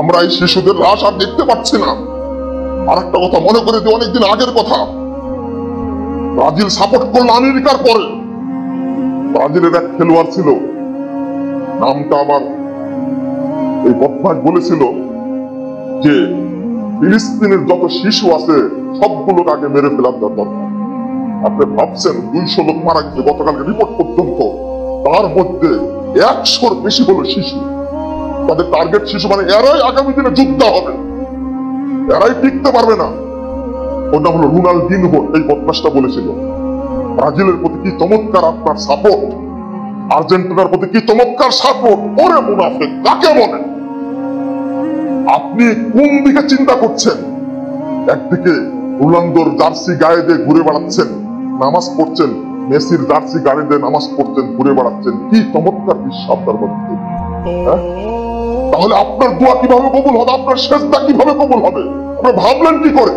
আমরা এই শিশুদের লাশ আর দেখতে পাচ্ছি না। আর একটা কথা মনে করে দিই, অনেকদিন আগের কথা, ব্রাজিল সাপোর্ট করলো আমেরিকার পরে। ব্রাজিলের এক খেলোয়াড় ছিল, নামটা আমার এই বদমাশ বলেছিল যে ফিলিস্তিনের যত শিশু আছে সবগুলোকে আগে মেরে ফেলার দরকার। আপনি ভাবছেন 200 লোক মারা গেছে গতকালকে রিপোর্ট পর্যন্ত, তার মধ্যে 100-র বেশি হলো শিশু। তাদের টার্গেট শিশু, মানে এরাই আগামী দিনে যুদ্ধ হবে, এরাই টিকতে পারবে না। ওর নাম হলো রোনাল্ডিনহো, এই বদমাশটা বলেছিল। ব্রাজিলের প্রতি কি চমৎকার আপনার সাপোর্ট, আর্জেন্টিনার প্রতি কি চমৎকার সাপোর্ট। ওরে মুনাফিক কাকে বলে? আপনি কোন দিকে চিন্তা করছেন? একদিকে রোনালদোর জার্সি গায়ে দিয়ে ঘুরে বেড়াচ্ছেন, নামাজ পড়ছেন, মেসির জার্সি গায়ে দিয়ে নামাজ পড়ছেন, ঘুরে বেড়াচ্ছেন। কি চমৎকার বিশ্ব আপনার মধ্যে! তাহলে আপনার দোয়া কিভাবে কবুল হবে? আপনার সেজদা কিভাবে কবুল হবে? আপনি ভাবলেন কি করে?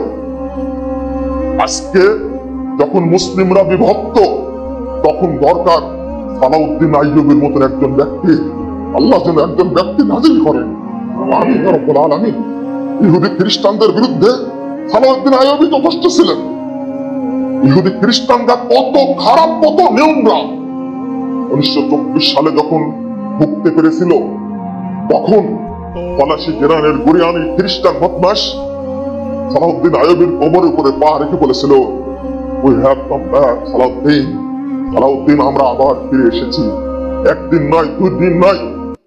আজকে যখন মুসলিমরা বিভক্ত, তখন দরকার সালাউদ্দিন আইয়ুবের মতন একজন ব্যক্তি। আল্লাহ যেন একজন ব্যক্তি নাজিল করেন। আমিন ইয়া রাব্বুল আলামিন। ইহুদি খ্রিস্টানদের বিরুদ্ধে সালাউদ্দিন আইয়ুবই যথেষ্ট ছিলেন। ইহুদি খ্রিস্টানরা কত খারাপ, কত নোংরা। 1924 সালে যখন ভুগতে পেরেছিল, তখন পলাশি গেরানের গুরিয়ানি খ্রিস্টান বদমাশ সালাউদ্দিন আইয়ুবের কোমরের উপরে পা রেখে বলেছিল, we have come back Salauddin. Salauddin, আমরা আবার ফিরে এসেছি। একদিন নয়, 2 দিন নয়,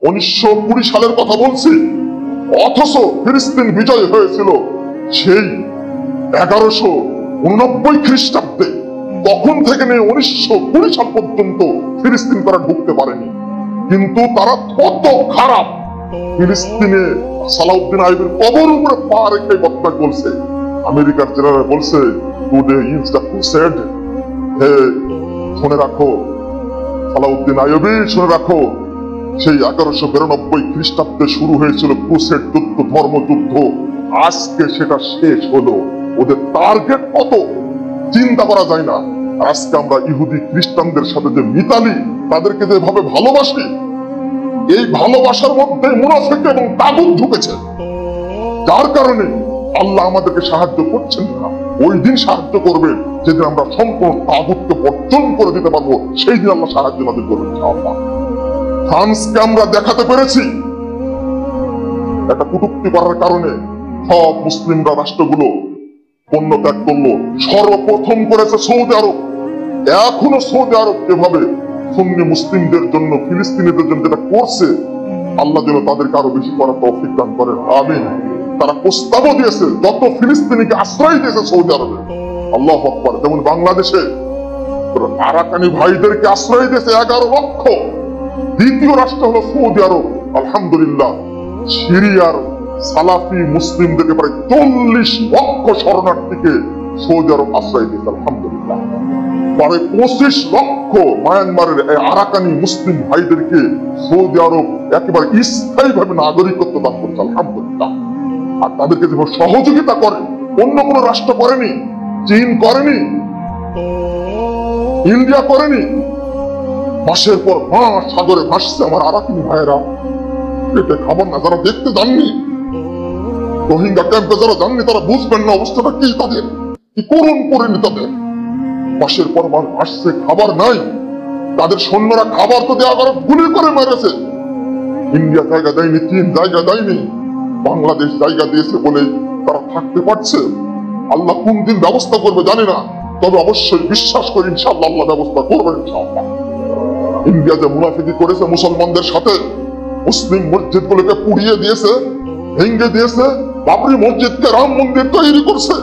1920 সালের কথা বলছি। অথচ ফিলিস্তিন বিজয় হয়েছিল সেই 1189 খ্রিস্টাব্দে। তখন থেকে নিয়ে 1920 সাল পর্যন্ত ফিলিস্তিন তারা ঢুকতে পারেনি। কিন্তু তারা কত খারাপ! ফিলিস্তিনে সালাউদ্দিন আইয়ুবের কবর উপরে পা রেখে বদমাশ বলছে, আমেরিকার জেনারেল বলছে, টুডে ইজ দ্য ক্রুসেড। হে, শুনে রাখো সালাউদ্দিন আইয়ুবী, শুনে রাখো, সেই 1192 খ্রিস্টাব্দে শুরু হয়েছিল ক্রুসেড যুদ্ধ, ধর্মযুদ্ধ। আজকে সেটা শেষ হলো। ওদের টার্গেট কত চিন্তা করা যায় না। আজকে আমরা ইহুদি খ্রিস্টানদের সাথে যে মিতালি, তাদেরকে যেভাবে ভালোবাসি, এই ভালোবাসার মধ্যে মুনাফিক এবং তাগুত ঢুকেছে, যার কারণে আল্লাহ আমাদেরকে সাহায্য করছেন না। ওই দিন সাহায্য করবে যেদিন আমরা সম্পূর্ণ তাগুতকে বর্জন করে দিতে পারবো, সেই দিন আল্লাহ সাহায্য আমাদের করবেন ইনশাআল্লাহ। ফ্রান্সকে আমরা দেখাতে পেরেছি, একটা কটূক্তি করার কারণে সব মুসলিমরা রাষ্ট্রগুলো পণ্য ত্যাগ করলো। সর্বপ্রথম করেছে সৌদি আরব। এখনো সৌদি আরব এভাবে সুন্নি মুসলিমদের জন্য, ফিলিস্তিনিদের জন্য যেটা করছে, আল্লাহ যেন তাদেরকে আরো বেশি করার তৌফিক দান করেন। আমিন। তারা প্রস্তাবও দিয়েছে, যত ফিলিস্তিনিকে আশ্রয় দিয়েছে সৌদি আরবে, আল্লাহু আকবার। যেমন বাংলাদেশে আরাকানি ভাইদেরকে আশ্রয় দিয়েছে 11 লক্ষ। দ্বিতীয় রাষ্ট্র হলো সৌদি আরব। আলহামদুলিল্লাহ, সিরিয়ার সালাফি মুসলিমদেরকে প্রায় 40 লক্ষ শরণার্থীকে সৌদি আরব আশ্রয় দিয়েছে। আলহামদুলিল্লাহ, প্রায় 25 লক্ষ মায়ানমারের আরাকানি মুসলিম ভাইদেরকে সৌদি আরব একেবারে স্থায়ীভাবে নাগরিকত্ব দান করেছে। আলহামদুলিল্লাহ। আর তাদেরকে যেভাবে সহযোগিতা করে, অন্য কোন রাষ্ট্র করেনি। চীন করেনি, ইন্ডিয়া করেনি। মাসের পর মাস সাগরে ভাসছে আমার আরাকানি ভাইয়েরা, পেটে খাবার না। যারা দেখতে যাননি, রোহিঙ্গা ক্যাম্পে যারা যাননি, তারা বুঝবেন না অবস্থাটা কি তাদের, কি করুণ করেনি তাদের। মাসের পর মাস ভাসছে, খাবার নাই। তাদের সৈন্যরা খাবার তো দেওয়া করে গুলি করে মেরেছে। ইন্ডিয়া জায়গা দেয়নি, চীন জায়গা দেয়নি, বাংলাদেশ জায়গা দিয়েছে বলে তারা থাকতে পারছে। আল্লাহ কোন দিন ব্যবস্থা করবে জানি না, তবে অবশ্যই বিশ্বাস করি ইনশাআল্লাহ আল্লাহ ব্যবস্থা করবেন ইনশাআল্লাহ। ইন্ডিয়া যে মুনাফিকি করেছে মুসলমানদের সাথে, মুসলিম মসজিদ গুলোকে পুড়িয়ে দিয়েছে, ভেঙে দিয়েছে, বাবরি মসজিদকে রাম মন্দির তৈরি করছে।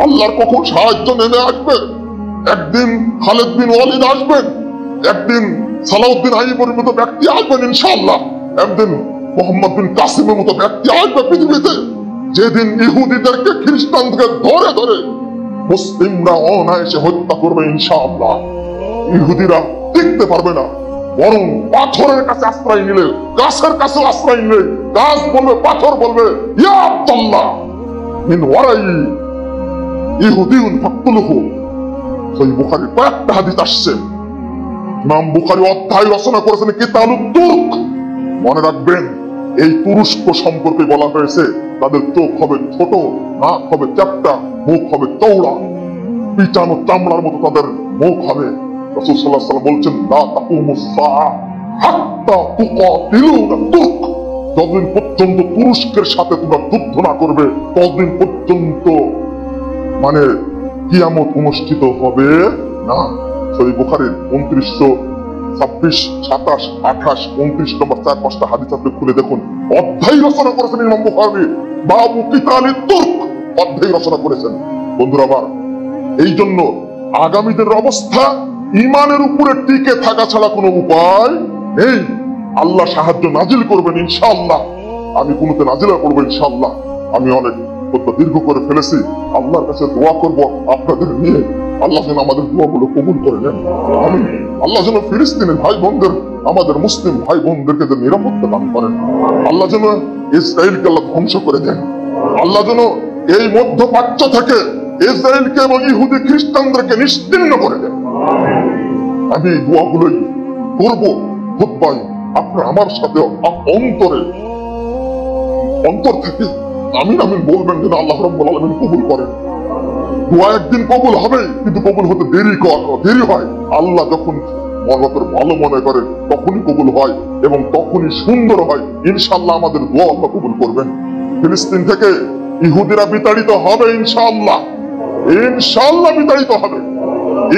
আল্লাহর কখন সাহায্য নেমে আসবে? একদিন খালেদ বিন ওয়ালিদ আসবেন, একদিন সালাউদ্দিন আইয়ুবের মতো ব্যক্তি আসবেন ইনশাআল্লাহ, একদিন মোহাম্মদ বিন কাসিমের মতো ব্যক্তি আসবে পৃথিবীতে। যেদিন ইহুদিদেরকে খ্রিস্টানকে ধরে ধরে মুসলিমরা অনায়াসে হত্যা করবে ইনশাআল্লাহ। ইহুদিরা টিকতে পারবে না, বরং পাথরের কাছে আশ্রয় নিলে, গাছের কাছে আশ্রয় নিলে, গাছ বলবে, পাথর বলবে, ইয়া আব্দুল্লাহ মিন ওয়ারাই ইহুদিউন ফাকতুলহু। সহিহ বুখারীর কয়েকটা হাদিস আসছে। ইমাম বুখারী অধ্যায় রচনা করেছেন কিতাবুত তুরক। মনে রাখবেন, এই তুরস্ক সম্পর্কে বলা হয়েছে তাদের চোখ হবে ছোট, নাক হবে চ্যাপ্টা, মুখ হবে চওড়া, পিটানো চামড়ার মতো তাদের মুখ হবে। রাসূল সাল্লাল্লাহু আলাইহি ওয়াসাল্লাম বলছেন, লা তাকুমুস সাআ হাত্তা তুকাতিলুনা তুর্ক, যতদিন পর্যন্ত তুরস্কের সাথে তোমরা যুদ্ধ না করবে ততদিন পর্যন্ত মানে কিয়ামত অনুষ্ঠিত হবে না। সহিহ বুখারীর 2926, 27, 28, 29 নম্বর 4-5টা হাদিস আপনি খুলে দেখুন। অধ্যায় রচনা করেছেন ইমাম বুখারী, বাবু কিতালিত তুর্ক অধ্যায় রচনা করেছেন। বন্ধুরা আমার, এই জন্য আগামীদের অবস্থা ঈমানের উপরে টিকে থাকা ছাড়া কোনো উপায় নেই। আল্লাহ সাহায্য নাজিল করবেন ইনশাআল্লাহ। আমি কোনোতে নাজিলা করবো ইনশাআল্লাহ। আমি অনেক দীর্ঘ করে ফেলেছি। আল্লাহর কাছে দোয়া করব আপনাদের নিয়ে, আল্লাহ যেন আমাদের দোয়াগুলো কবুল করে নেন। আমি আল্লাহ যেন ফিলিস্তিনের ভাই বোনদের, আমাদের মুসলিম ভাই বোনদেরকে যেন নিরাপত্তা দান করেন। আল্লাহ যেন ইসরায়েলকে আল্লাহ ধ্বংস করে দেন। আল্লাহ যেন এই মধ্যপ্রাচ্য থেকে ইসরায়েলকে এবং ইহুদি খ্রিস্টানদেরকে নিশ্চিহ্ন করে দেন। আমি এই দোয়াগুলোই করবো খুতবায়। আপনারা আমার সাথে অন্তর থেকে আমিন আমিন বলবেন, যেন আল্লাহ রাব্বুল আলামিন কবুল করেন। দোয়া একদিন কবুল হবে, কিন্তু কবুল হতে দেরি হয়। আল্লাহ যখন মনগতের ভালো মনে করেন তখনই কবুল হয় এবং তখনই সুন্দর হয়। ইনশাআল্লাহ আমাদের দোয়া আল্লাহ কবুল করবেন। ফিলিস্তিন থেকে ইহুদিরা বিতাড়িত হবে ইনশাআল্লাহ, ইনশাআল্লাহ বিতাড়িত হবে,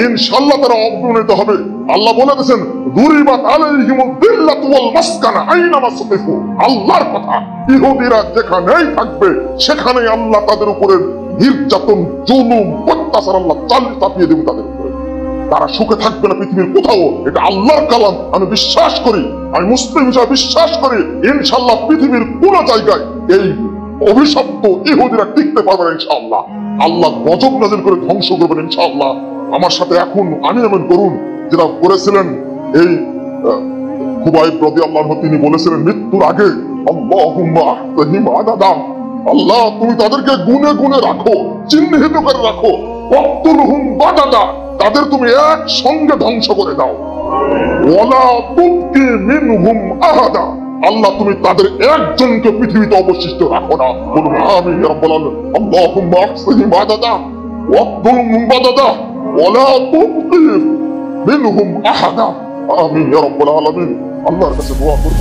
ইনশাআল্লাহ তারা অবনমিত হবে। আল্লাহ বলে দিয়েছেন, দুরিবাত আলাইহিমুদ দিল্লাতু ওয়াল মাসকানা আইনামা সুকিফু। আল্লাহর কথা, ইহুদিরা যেখানেই থাকবে সেখানেই আল্লাহ তাদের উপরে নির্যাতন, জুলুম, অত্যাচার আল্লাহ চাপিয়ে দেবেন তাদের উপরে। তারা সুখে থাকবে না পৃথিবীর কোথাও। এটা আল্লাহর কালাম, আমি বিশ্বাস করি, আমি মুসলিম হিসেবে বিশ্বাস করি। ইনশাআল্লাহ পৃথিবীর কোন জায়গায় এই অভিশপ্ত ইহুদিরা টিকতে পারবে না ইনশাআল্লাহ। আল্লাহ গজব নাযিল করে ধ্বংস করবেন ইনশাআল্লাহ। আমার সাথে এখন আমি এমন করুন, যেটা করেছিলেন এই খুবাইব রাদিয়াল্লাহু আনহু, তিনি বলেছিলেন মৃত্যুর আগে, আল্লাহুম্মা আহতিহিম আদাদা, আল্লাহ তুমি তাদেরকে গুনে গুনে রাখো, চিহ্নিত করে রাখো। ওয়াকতুলহুম বাদাদা, তাদের তুমি এক সঙ্গে ধ্বংস করে দাও। ওয়ালা তুবকি মিনহুম আহাদা, আল্লাহ তুমি তাদের একজনকে পৃথিবীতে অবশিষ্ট রাখো না। বলুন আমিন ইয়া রাব্বাল আলামিন। আল্লাহুম্মা আহতিহিম আদাদা ওয়াকতুলহুম বাদাদা ওয়ালা তুবকি মিনহুম আহাদা। আমিন ইয়া রাব্বাল আলামিন। আল্লাহর কাছে দোয়া করব।